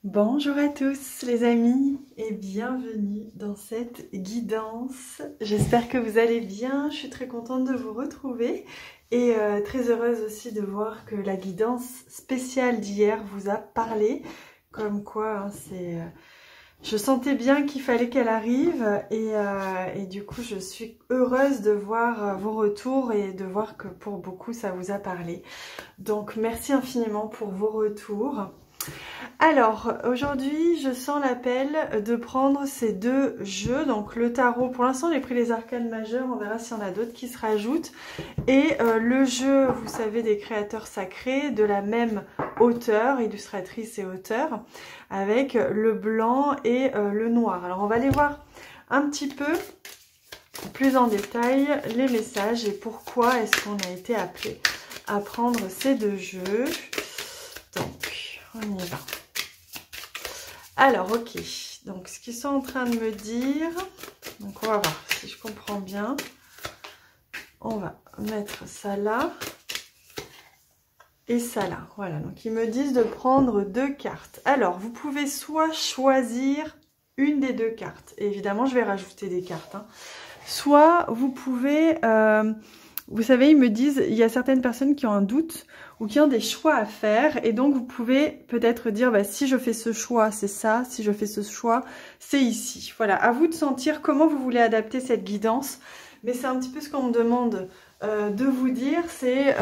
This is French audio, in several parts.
Bonjour à tous les amis et bienvenue dans cette guidance. J'espère que vous allez bien, je suis très contente de vous retrouver et très heureuse aussi de voir que la guidance spéciale d'hier vous a parlé. Comme quoi, hein, je sentais bien qu'il fallait qu'elle arrive et du coup je suis heureuse de voir vos retours et de voir que pour beaucoup ça vous a parlé. Donc merci infiniment pour vos retours. Alors, aujourd'hui, je sens l'appel de prendre ces deux jeux. Donc, le tarot, pour l'instant, j'ai pris les arcanes majeures. On verra s'il y en a d'autres qui se rajoutent. Et le jeu, vous savez, des créateurs sacrés, de la même auteure, illustratrice et auteure, avec le blanc et le noir. Alors, on va aller voir un petit peu plus en détail les messages et pourquoi est-ce qu'on a été appelé à prendre ces deux jeux. Donc, on y va. Alors, ok. Donc, ce qu'ils sont en train de me dire... Donc, on va voir si je comprends bien. On va mettre ça là. Et ça là. Voilà. Donc, ils me disent de prendre deux cartes. Alors, vous pouvez soit choisir une des deux cartes. Et évidemment, je vais rajouter des cartes. Hein. Soit, vous pouvez... vous savez, ils me disent, il y a certaines personnes qui ont un doute ou qui ont des choix à faire. Et donc, vous pouvez peut-être dire, bah, si je fais ce choix, c'est ça. Si je fais ce choix, c'est ici. Voilà, à vous de sentir comment vous voulez adapter cette guidance. Mais c'est un petit peu ce qu'on me demande de vous dire. C'est,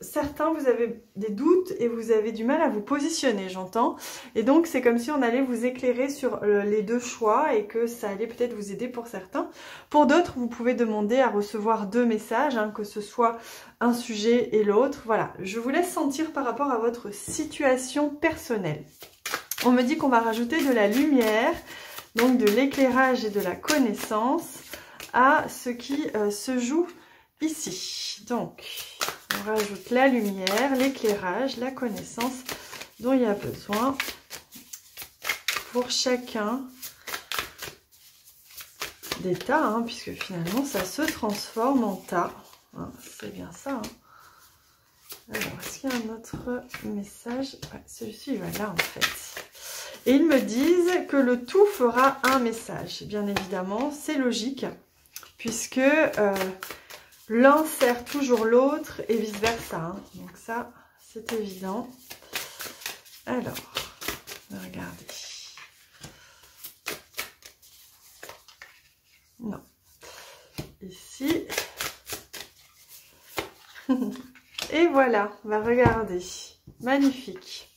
certains, vous avez des doutes et vous avez du mal à vous positionner, j'entends. Et donc, c'est comme si on allait vous éclairer sur les deux choix et que ça allait peut-être vous aider pour certains. Pour d'autres, vous pouvez demander à recevoir deux messages, hein, que ce soit un sujet et l'autre. Voilà, je vous laisse sentir par rapport à votre situation personnelle. On me dit qu'on va rajouter de la lumière, donc de l'éclairage et de la connaissance à ce qui se joue ici. Donc, on rajoute la lumière, l'éclairage, la connaissance dont il y a besoin pour chacun des tas, hein, puisque finalement ça se transforme en tas. Hein, c'est bien ça. Hein. Alors, est-ce qu'il y a un autre message? Ouais, celui-ci, il va là en fait. Et ils me disent que le tout fera un message. Bien évidemment, c'est logique, puisque... l'un sert toujours l'autre et vice versa. Hein. Donc ça, c'est évident. Alors, regardez. Non. Ici. Et voilà, on va regarder. Magnifique.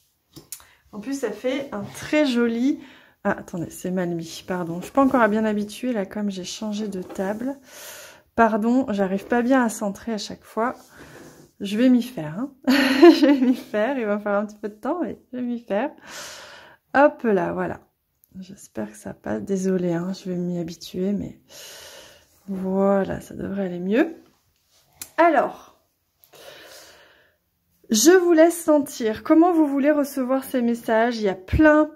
En plus, ça fait un très joli... Ah, attendez, c'est mal mis, pardon. Je ne suis pas encore bien habituée, là, comme j'ai changé de table. Pardon, j'arrive pas bien à centrer à chaque fois. Je vais m'y faire. Hein. Je vais m'y faire. Il va falloir un petit peu de temps, mais je vais m'y faire. Hop là, voilà. J'espère que ça passe. Désolée, hein, je vais m'y habituer, mais voilà, ça devrait aller mieux. Alors, je vous laisse sentir comment vous voulez recevoir ces messages. Il y a plein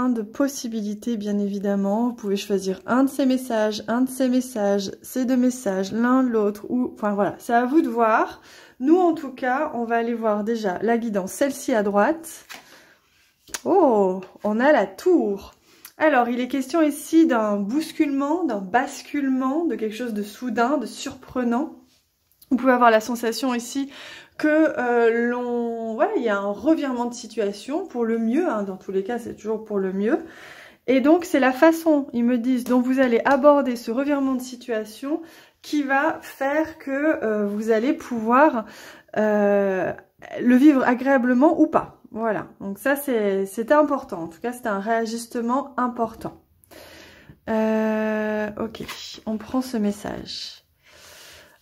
de possibilités, bien évidemment. Vous pouvez choisir un de ces messages, ces deux messages, l'un, l'autre, ou... Enfin, voilà, c'est à vous de voir. Nous, en tout cas, on va aller voir déjà la guidance, celle-ci à droite. Oh, on a la tour. Alors, il est question ici d'un bousculement, d'un basculement, de quelque chose de soudain, de surprenant. Vous pouvez avoir la sensation ici que voilà, il y a un revirement de situation pour le mieux, hein, dans tous les cas c'est toujours pour le mieux. Et donc c'est la façon, ils me disent, dont vous allez aborder ce revirement de situation qui va faire que vous allez pouvoir le vivre agréablement ou pas. Voilà, donc ça c'était important, en tout cas c'était un réajustement important. Ok, on prend ce message.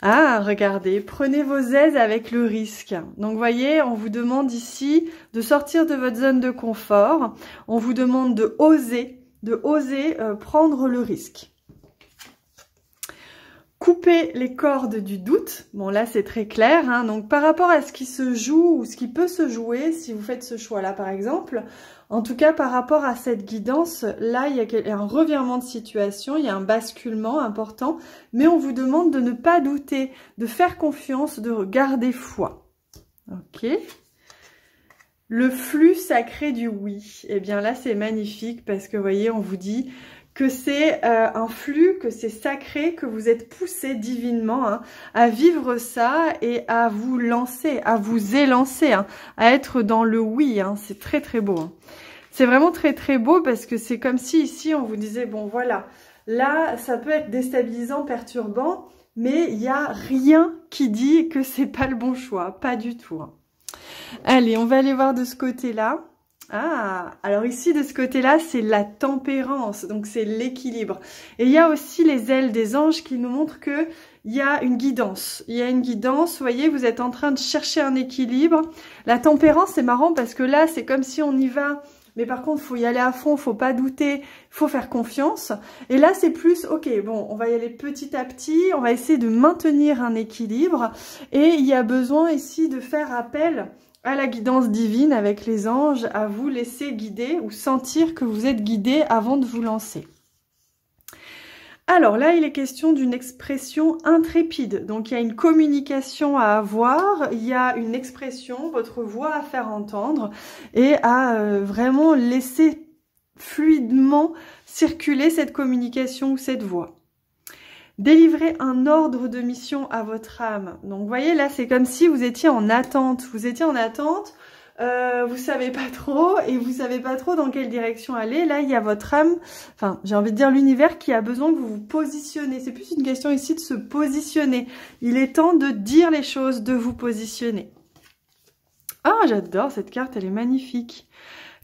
Ah, regardez, prenez vos aises avec le risque. Donc, vous voyez, on vous demande ici de sortir de votre zone de confort. On vous demande de oser prendre le risque. Couper les cordes du doute. Bon, là, c'est très clair. Hein. Donc, par rapport à ce qui se joue ou ce qui peut se jouer, si vous faites ce choix-là, par exemple, en tout cas, par rapport à cette guidance, là, il y a un revirement de situation, il y a un basculement important, mais on vous demande de ne pas douter, de faire confiance, de garder foi. Ok. Le flux sacré du oui. Eh bien là, c'est magnifique parce que, vous voyez, on vous dit que c'est un flux, que c'est sacré, que vous êtes poussé divinement hein, à vivre ça et à vous lancer, à vous élancer, hein, à être dans le oui. Hein. C'est très très beau. Hein. C'est vraiment très très beau parce que c'est comme si ici on vous disait, bon voilà, là ça peut être déstabilisant, perturbant, mais il n'y a rien qui dit que c'est pas le bon choix, pas du tout. Hein. Allez, on va aller voir de ce côté-là. Ah, alors ici, de ce côté-là, c'est la tempérance, donc c'est l'équilibre. Et il y a aussi les ailes des anges qui nous montrent que il y a une guidance. Il y a une guidance, vous voyez, vous êtes en train de chercher un équilibre. La tempérance, c'est marrant parce que là, c'est comme si on y va, mais par contre, il faut y aller à fond, faut pas douter, faut faire confiance. Et là, c'est plus, ok, bon, on va y aller petit à petit, on va essayer de maintenir un équilibre. Et il y a besoin ici de faire appel à la guidance divine avec les anges, à vous laisser guider ou sentir que vous êtes guidé avant de vous lancer. Alors là, il est question d'une expression intrépide. Donc il y a une communication à avoir, il y a une expression, votre voix à faire entendre et à vraiment laisser fluidement circuler cette communication ou cette voix. Délivrer un ordre de mission à votre âme. Donc, vous voyez, là, c'est comme si vous étiez en attente. Vous étiez en attente, vous savez pas trop, et vous savez pas trop dans quelle direction aller. Là, il y a votre âme, enfin, j'ai envie de dire l'univers qui a besoin que vous vous positionnez. C'est plus une question ici de se positionner. Il est temps de dire les choses, de vous positionner. Ah, j'adore cette carte, elle est magnifique.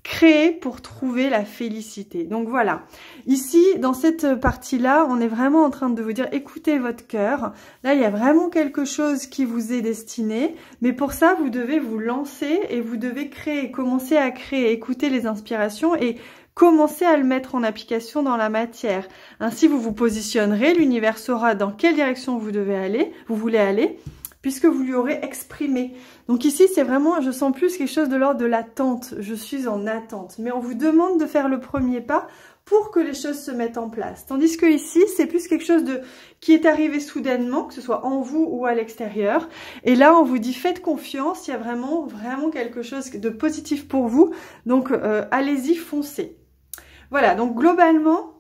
Créer pour trouver la félicité. Donc voilà, ici, dans cette partie-là, on est vraiment en train de vous dire, écoutez votre cœur. Là, il y a vraiment quelque chose qui vous est destiné, mais pour ça, vous devez vous lancer et vous devez créer, commencer à créer, écouter les inspirations et commencer à le mettre en application dans la matière. Ainsi, vous vous positionnerez, l'univers saura dans quelle direction vous voulez aller, puisque vous lui aurez exprimé. Donc ici, c'est vraiment, je sens plus quelque chose de l'ordre de l'attente. Je suis en attente. Mais on vous demande de faire le premier pas pour que les choses se mettent en place. Tandis que ici, c'est plus quelque chose qui est arrivé soudainement, que ce soit en vous ou à l'extérieur. Et là, on vous dit, faites confiance. Il y a vraiment, vraiment quelque chose de positif pour vous. Donc, allez-y, foncez. Voilà, donc globalement,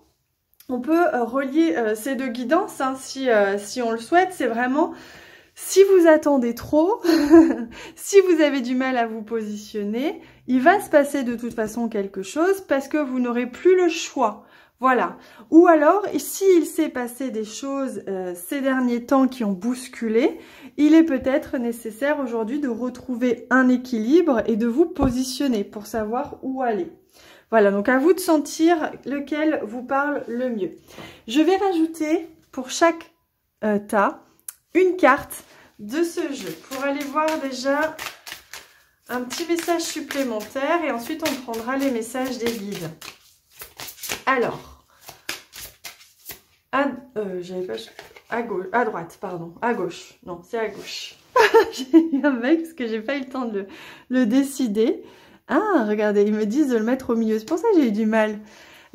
on peut relier ces deux guidances, hein, si on le souhaite. C'est vraiment... Si vous attendez trop, si vous avez du mal à vous positionner, il va se passer de toute façon quelque chose parce que vous n'aurez plus le choix. Voilà. Ou alors, s'il s'est passé des choses ces derniers temps qui ont bousculé, il est peut-être nécessaire aujourd'hui de retrouver un équilibre et de vous positionner pour savoir où aller. Voilà, donc à vous de sentir lequel vous parle le mieux. Je vais rajouter pour chaque tas une carte de ce jeu pour aller voir déjà un petit message supplémentaire et ensuite on prendra les messages des guides. Alors, à droite, pardon, à gauche, non c'est à gauche. J'ai eu un mec parce que j'ai pas eu le temps de le décider. Ah, regardez, ils me disent de le mettre au milieu, c'est pour ça que j'ai eu du mal.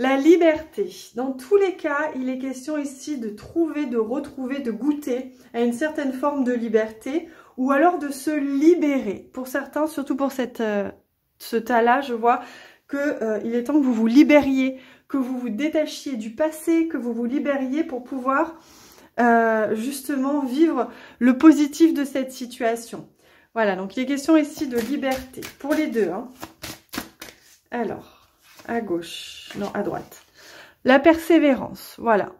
La liberté. Dans tous les cas, il est question ici de trouver, de retrouver, de goûter à une certaine forme de liberté ou alors de se libérer. Pour certains, surtout pour ce tas-là, je vois qu'il est temps que vous vous libériez, que vous vous détachiez du passé, que vous vous libériez pour pouvoir justement vivre le positif de cette situation. Voilà, donc il est question ici de liberté pour les deux. Hein. Alors... à gauche, non, à droite. La persévérance, voilà.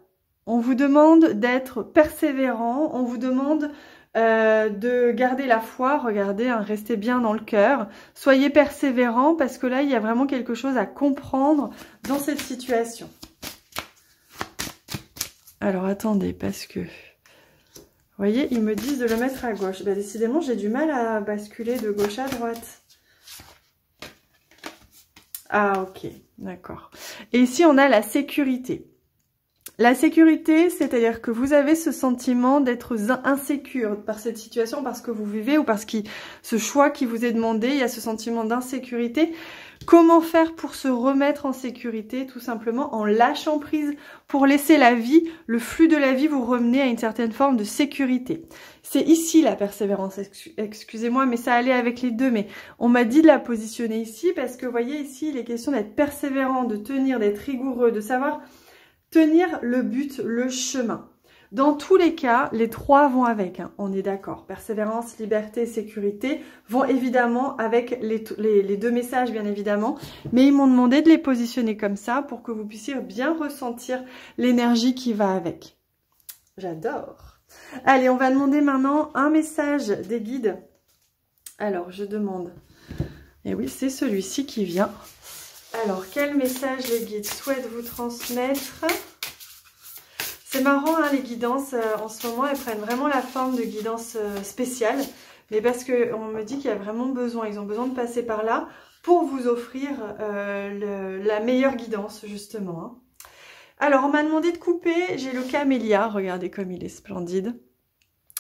On vous demande d'être persévérant, on vous demande de garder la foi, regardez, hein, restez bien dans le cœur. Soyez persévérant parce que là, il y a vraiment quelque chose à comprendre dans cette situation. Alors, attendez, parce que... vous voyez, ils me disent de le mettre à gauche. Bah, décidément, j'ai du mal à basculer de gauche à droite. Ah, ok, d'accord. Et ici, on a la sécurité. La sécurité, c'est-à-dire que vous avez ce sentiment d'être insécure par cette situation, parce que vous vivez ou parce que ce choix qui vous est demandé, il y a ce sentiment d'insécurité. Comment faire pour se remettre en sécurité? Tout simplement en lâchant prise pour laisser la vie, le flux de la vie vous remener à une certaine forme de sécurité. C'est ici la persévérance, excusez-moi, mais ça allait avec les deux, mais on m'a dit de la positionner ici parce que vous voyez ici, il est question d'être persévérant, de tenir, d'être rigoureux, de savoir tenir le but, le chemin. Dans tous les cas, les trois vont avec, hein, on est d'accord. Persévérance, liberté, sécurité vont évidemment avec les deux messages, bien évidemment. Mais ils m'ont demandé de les positionner comme ça pour que vous puissiez bien ressentir l'énergie qui va avec. J'adore. Allez, on va demander maintenant un message des guides. Alors, je demande... Et oui, c'est celui-ci qui vient. Alors, quel message les guides souhaitent vous transmettre? C'est marrant, hein, les guidances, en ce moment, elles prennent vraiment la forme de guidance spéciale. Mais parce qu'on me dit qu'il y a vraiment besoin, ils ont besoin de passer par là pour vous offrir la meilleure guidance, justement. Hein. Alors, on m'a demandé de couper, j'ai le camélia, regardez comme il est splendide.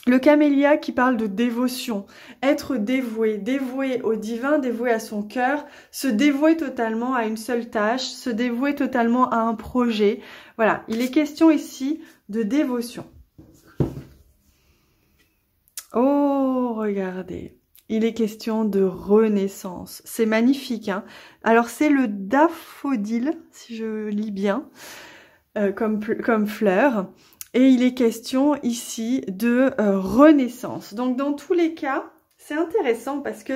Le camélia qui parle de dévotion, être dévoué, dévoué au divin, dévoué à son cœur, se dévouer totalement à une seule tâche, se dévouer totalement à un projet. Voilà, il est question ici de dévotion. Oh, regardez, il est question de renaissance. C'est magnifique, hein. Alors, c'est le daffodile, si je lis bien, comme fleur. Et il est question ici de renaissance. Donc, dans tous les cas, c'est intéressant parce que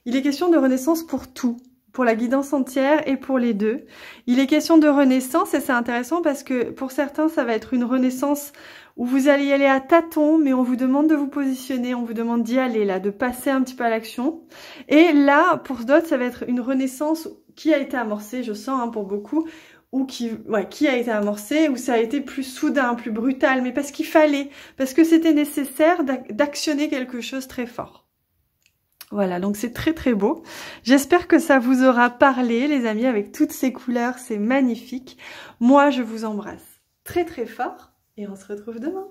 il est question de renaissance pour tout, pour la guidance entière et pour les deux. Il est question de renaissance et c'est intéressant parce que pour certains, ça va être une renaissance où vous allez y aller à tâtons, mais on vous demande de vous positionner, on vous demande d'y aller là, de passer un petit peu à l'action. Et là, pour d'autres, ça va être une renaissance qui a été amorcée, je sens, hein, pour beaucoup, ou qui a été amorcé, ou ça a été plus soudain, plus brutal, mais parce qu'il fallait, parce que c'était nécessaire d'actionner quelque chose très fort. Voilà, donc c'est très très beau. J'espère que ça vous aura parlé, les amis, avec toutes ces couleurs, c'est magnifique. Moi, je vous embrasse très très fort, et on se retrouve demain.